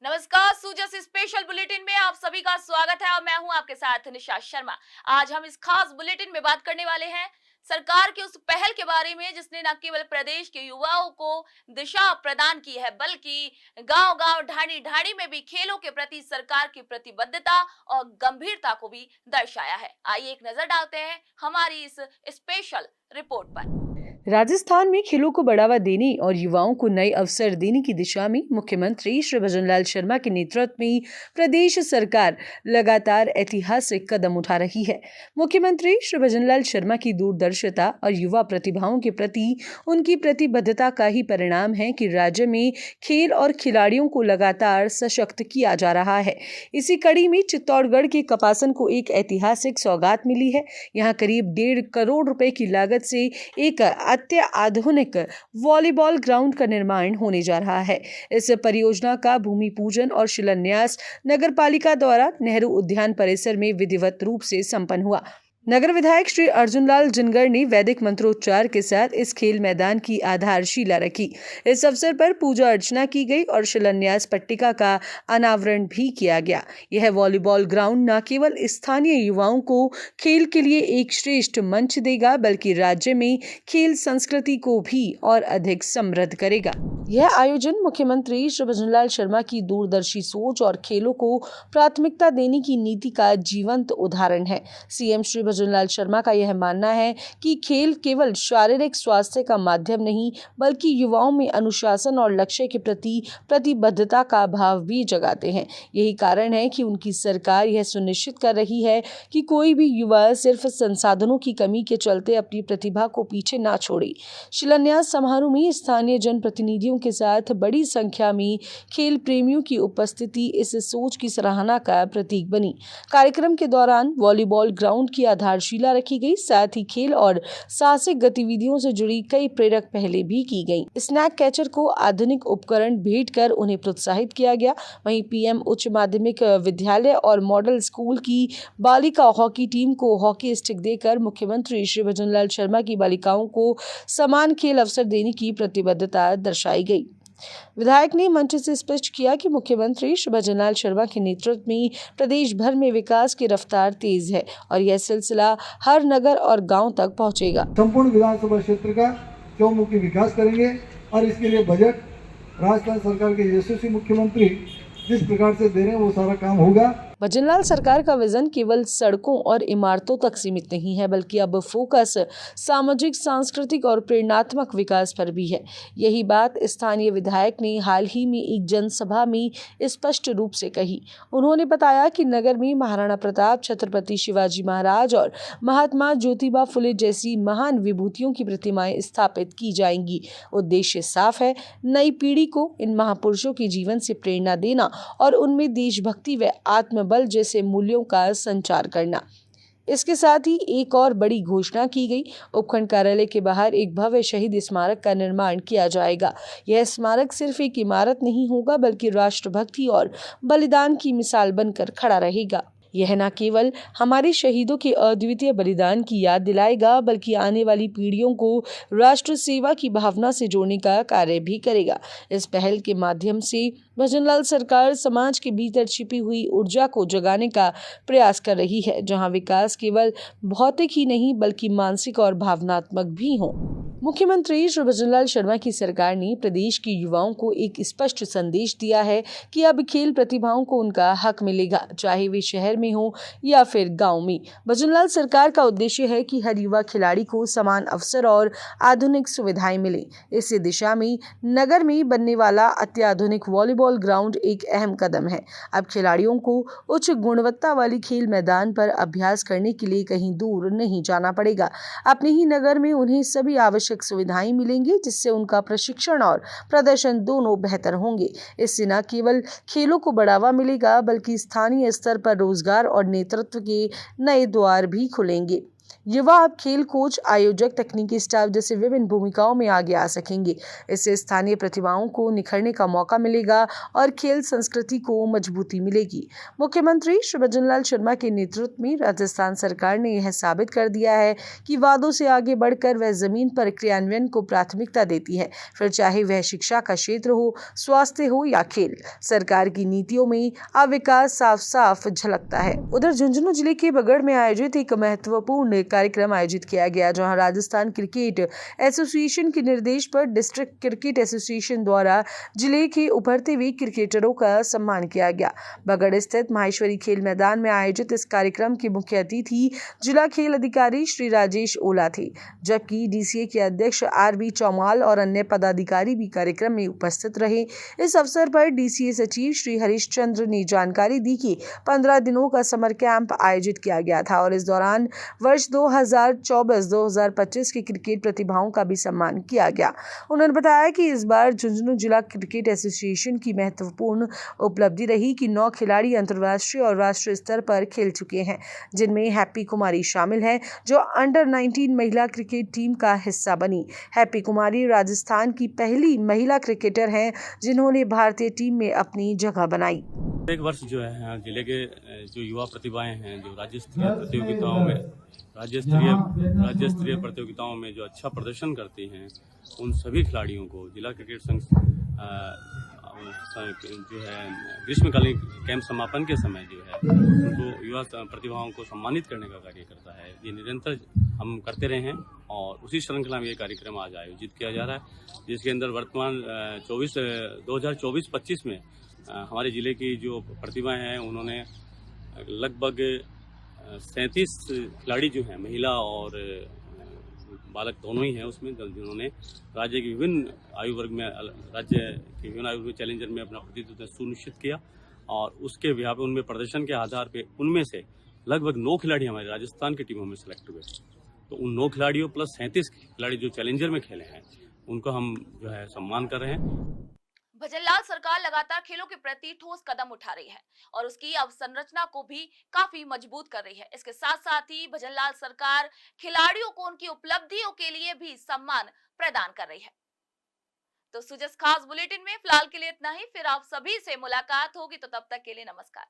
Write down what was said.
नमस्कार, सूजस special bulletin में आप सभी का स्वागत है और मैं हूं आपके साथ निशा शर्मा। आज हम इस खास बुलेटिन में बात करने वाले हैं सरकार की उस पहल के बारे में जिसने न केवल प्रदेश के युवाओं को दिशा प्रदान की है बल्कि गांव-गांव, ढाणी-ढाणी में भी खेलों के प्रति सरकार की प्रतिबद्धता और गंभीरता को भी दर्शाया है। आइए एक नजर डालते हैं हमारी इस स्पेशल रिपोर्ट पर। राजस्थान में खेलों को बढ़ावा देने और युवाओं को नए अवसर देने की दिशा में मुख्यमंत्री श्री भजनलाल शर्मा के नेतृत्व में प्रदेश सरकार लगातार ऐतिहासिक कदम उठा रही है। मुख्यमंत्री श्री भजनलाल शर्मा की दूरदर्शिता और युवा प्रतिभाओं के प्रति उनकी प्रतिबद्धता का ही परिणाम है कि राज्य में खेल और खिलाड़ियों को लगातार सशक्त किया जा रहा है। इसी कड़ी में चित्तौड़गढ़ के कपासन को एक ऐतिहासिक सौगात मिली है। यहाँ करीब 1.5 करोड़ रुपए की लागत से एक अत्याधुनिक वॉलीबॉल ग्राउंड का निर्माण होने जा रहा है। इस परियोजना का भूमि पूजन और शिलान्यास नगरपालिका द्वारा नेहरू उद्यान परिसर में विधिवत रूप से संपन्न हुआ। नगर विधायक श्री अर्जुनलाल जिनगर ने वैदिक मंत्रोच्चार के साथ इस खेल मैदान की आधारशिला रखी। इस अवसर पर पूजा अर्चना की गई और शिलान्यास पट्टिका का अनावरण भी किया गया। यह वॉलीबॉल ग्राउंड न केवल स्थानीय युवाओं को खेल के लिए एक श्रेष्ठ मंच देगा बल्कि राज्य में खेल संस्कृति को भी और अधिक समृद्ध करेगा। यह आयोजन मुख्यमंत्री श्री भजनलाल शर्मा की दूरदर्शी सोच और खेलों को प्राथमिकता देने की नीति का जीवंत उदाहरण है। सीएम श्री भजनलाल शर्मा का यह मानना है कि खेल केवल शारीरिक स्वास्थ्य का माध्यम नहीं बल्कि युवाओं में अनुशासन और लक्ष्य के प्रति प्रतिबद्धता का भाव भी जगाते हैं। यही कारण है कि उनकी सरकार यह सुनिश्चित कर रही है कि कोई भी युवा सिर्फ संसाधनों की कमी के चलते अपनी प्रतिभा को पीछे ना छोड़े। शिलान्यास समारोह में स्थानीय जनप्रतिनिधियों के साथ बड़ी संख्या में खेल प्रेमियों की उपस्थिति इस सोच की सराहना का प्रतीक बनी। कार्यक्रम के दौरान वॉलीबॉल ग्राउंड की आधारशिला रखी गई, साथ ही खेल और साहसिक गतिविधियों से जुड़ी कई प्रेरक पहलें भी की गईं। स्नैक कैचर को आधुनिक उपकरण भेंट कर उन्हें प्रोत्साहित किया गया। वहीं पीएम उच्च माध्यमिक विद्यालय और मॉडल स्कूल की बालिका हॉकी टीम को हॉकी स्टिक देकर मुख्यमंत्री श्री भजनलाल शर्मा की बालिकाओं को समान खेल अवसर देने की प्रतिबद्धता दर्शाई गई। विधायक ने मंच से स्पष्ट किया कि मुख्यमंत्री श्री भजनलाल शर्मा के नेतृत्व में प्रदेश भर में विकास की रफ्तार तेज है और यह सिलसिला हर नगर और गांव तक पहुंचेगा। संपूर्ण विधानसभा क्षेत्र का चौमुखी विकास करेंगे और इसके लिए बजट राजस्थान सरकार के यशस्वी मुख्यमंत्री जिस प्रकार से दे रहे हैं वो सारा काम होगा। भजनलाल सरकार का विजन केवल सड़कों और इमारतों तक सीमित नहीं है बल्कि अब फोकस सामाजिक, सांस्कृतिक और प्रेरणात्मक विकास पर भी है। यही बात स्थानीय विधायक ने हाल ही में एक जनसभा में स्पष्ट रूप से कही। उन्होंने बताया कि नगर में महाराणा प्रताप, छत्रपति शिवाजी महाराज और महात्मा ज्योतिबा फुले जैसी महान विभूतियों की प्रतिमाएं स्थापित की जाएंगी। उद्देश्य साफ है, नई पीढ़ी को इन महापुरुषों के जीवन से प्रेरणा देना और उनमें देशभक्ति व आत्मबल जैसे मूल्यों का संचार करना। इसके साथ ही एक और बड़ी घोषणा की गई। उपखंड कार्यालय के बाहर एक भव्य शहीद स्मारक का निर्माण किया जाएगा। यह स्मारक सिर्फ एक इमारत नहीं होगा बल्कि राष्ट्रभक्ति और बलिदान की मिसाल बनकर खड़ा रहेगा। यह न केवल हमारे शहीदों के अद्वितीय बलिदान की याद दिलाएगा बल्कि आने वाली पीढ़ियों को राष्ट्र सेवा की भावना से जोड़ने का कार्य भी करेगा। इस पहल के माध्यम से भजनलाल सरकार समाज के भीतर छिपी हुई ऊर्जा को जगाने का प्रयास कर रही है, जहां विकास केवल भौतिक ही नहीं बल्कि मानसिक और भावनात्मक भी हो। मुख्यमंत्री श्री भजनलाल शर्मा की सरकार ने प्रदेश के युवाओं को एक स्पष्ट संदेश दिया है कि अब खेल प्रतिभाओं को उनका हक मिलेगा, चाहे वे शहर में हो या फिर गांव में। भजनलाल सरकार का उद्देश्य है कि हर युवा खिलाड़ी को समान अवसर और आधुनिक सुविधाएं मिले। इस दिशा में नगर में बनने वाला अत्याधुनिक वॉलीबॉल ग्राउंड एक अहम कदम है। अब खिलाड़ियों को उच्च गुणवत्ता वाली खेल मैदान पर अभ्यास करने के लिए कहीं दूर नहीं जाना पड़ेगा। अपने ही नगर में उन्हें सभी आवश्यक सुविधाएं मिलेंगी, जिससे उनका प्रशिक्षण और प्रदर्शन दोनों बेहतर होंगे। इससे न केवल खेलों को बढ़ावा मिलेगा बल्कि स्थानीय स्तर पर रोजगार और नेतृत्व के नए द्वार भी खुलेंगे। युवा अब खेल कोच, आयोजक, तकनीकी स्टाफ जैसे विभिन्न भूमिकाओं में आगे आ सकेंगे। इससे स्थानीय प्रतिभाओं को निखरने का मौका मिलेगा और खेल संस्कृति को मजबूती मिलेगी। मुख्यमंत्री श्री भजनलाल शर्मा के नेतृत्व में राजस्थान सरकार ने यह साबित कर दिया है कि वादों से आगे बढ़कर वह जमीन पर क्रियान्वयन को प्राथमिकता देती है, फिर चाहे वह शिक्षा का क्षेत्र हो, स्वास्थ्य हो या खेल। सरकार की नीतियों में अब विकास साफ साफ झलकता है। उधर झुंझुनू जिले के बगड़ में आयोजित एक महत्वपूर्ण कार्यक्रम आयोजित किया गया, जहां राजस्थान क्रिकेट एसोसिएशन के निर्देश पर डिस्ट्रिक्ट क्रिकेट एसोसिएशन द्वारा जिले के उभरते हुए क्रिकेटरों का सम्मान किया गया। बगड़ स्थित माहेश्वरी खेल मैदान में आयोजित इस कार्यक्रम के मुख्य अतिथि जिला खेल अधिकारी श्री राजेश ओला थे, जबकि डीसीए के अध्यक्ष आरबी चौमाल और अन्य पदाधिकारी भी कार्यक्रम में उपस्थित रहे। इस अवसर पर डीसीए सचिव श्री हरिश्चंद्र ने जानकारी दी कि 15 दिनों का समर कैंप आयोजित किया गया था और इस दौरान वर्ष 2024-2025 के क्रिकेट प्रतिभाओं का भी सम्मान किया गया। उन्होंने बताया कि इस बार झुंझुनू जिला क्रिकेट एसोसिएशन की महत्वपूर्ण उपलब्धि रही कि 9 खिलाड़ी अंतर्राष्ट्रीय और राष्ट्रीय स्तर पर खेल चुके हैं, जिनमें हैप्पी कुमारी शामिल है, जो अंडर 19 महिला क्रिकेट टीम का हिस्सा बनी। हैप्पी कुमारी राजस्थान की पहली महिला क्रिकेटर हैं जिन्होंने भारतीय टीम में अपनी जगह बनाई। एक वर्ष जो है यहाँ जिले के जो युवा प्रतिभाएं हैं, जो राज्य स्तरीय प्रतियोगिताओं में जो अच्छा प्रदर्शन करती हैं, उन सभी खिलाड़ियों को जिला क्रिकेट संघ जो है ग्रीष्मकालीन कैंप समापन के समय जो है उनको युवा प्रतिभाओं को सम्मानित करने का कार्य करता है। ये निरंतर हम करते रहे हैं और उसी श्रृंखला में ये कार्यक्रम आज आयोजित किया जा रहा है, जिसके अंदर वर्तमान 2024-25 में हमारे ज़िले की जो प्रतिभाएं हैं, उन्होंने लगभग 37 खिलाड़ी जो हैं, महिला और बालक दोनों ही हैं उसमें, जिन्होंने राज्य के विभिन्न आयु वर्ग में चैलेंजर में अपना प्रतिनिधित्व सुनिश्चित किया और उसके बिहार उनमें प्रदर्शन के आधार पे उनमें से लगभग 9 खिलाड़ी हमारे राजस्थान की टीमों में सेलेक्ट हुए। तो उन 9 खिलाड़ियों प्लस 37 खिलाड़ी जो चैलेंजर में खेले हैं, उनको हम जो है सम्मान कर रहे हैं। भजनलाल सरकार लगातार खेलों के प्रति ठोस कदम उठा रही है और उसकी अवसंरचना को भी काफी मजबूत कर रही है। इसके साथ साथ ही भजनलाल सरकार खिलाड़ियों को उनकी उपलब्धियों के लिए भी सम्मान प्रदान कर रही है। तो सुजस खास बुलेटिन में फिलहाल के लिए इतना ही, फिर आप सभी से मुलाकात होगी, तो तब तक के लिए नमस्कार।